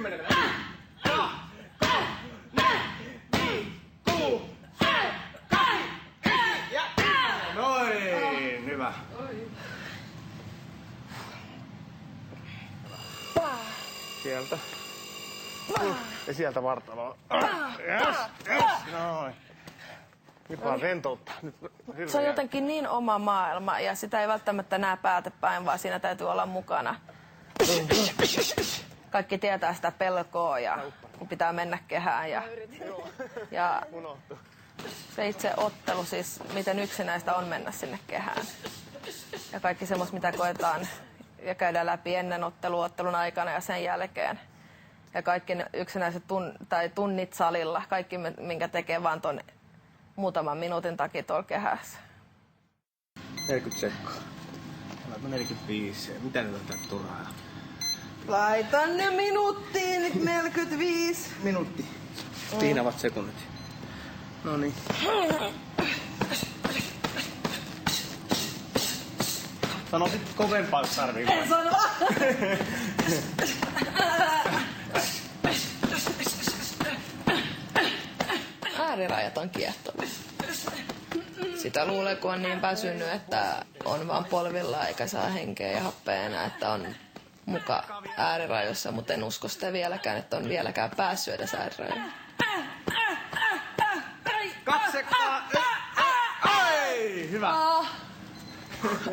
10. 2, 3, 4, 5, 6, 7, 8, 9 ja 10. Noin, hyvä. Sieltä. Ja sieltä vartaloon. Yes. Noin. Nyt vaan rentoutta. Se on jotenkin niin oma maailma ja sitä ei välttämättä näe päätepäin, vaan siinä täytyy olla mukana. Kaikki tietää sitä pelkoa ja kun pitää mennä kehään ja se itse ottelu, siis miten yksinäistä on mennä sinne kehään. Ja kaikki semmoista, mitä koetaan ja käydään läpi ennen ottelun aikana ja sen jälkeen. Ja kaikki ne yksinäiset tunnit salilla, kaikki minkä tekee vaan ton muutaman minuutin takia tuolla kehässä. 40 sekkaa. Laita 45. Mitä nyt on turhaa? Laitan ne minuuttiin, nyt 45. Minuutti. Piinavat sekunnit. Noniin. Sano sit kovempaa, jos tarvii. En sano! Äärirajat on kiehtovia. Sitä luulee, kun on niin väsynyt, että on vaan polvilla eikä saa henkeä ja happea enää, että on muka äärirajoissa, mutta en usko sitä vieläkään, että on vieläkään päässyt edes äärirajoille. 2 sekkaa! Ai! Hyvä!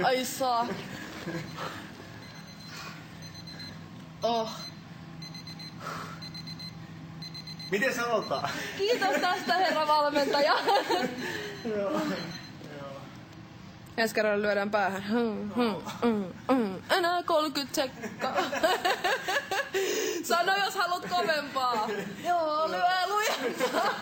Ai saa. Miten sanotaan? Kiitos tästä, herra valmentaja. Ensi kerralla lyödään päähän. Enää 30 sekkaa. Sano, jos haluat kovempaa. Joo, lyö lujempaa.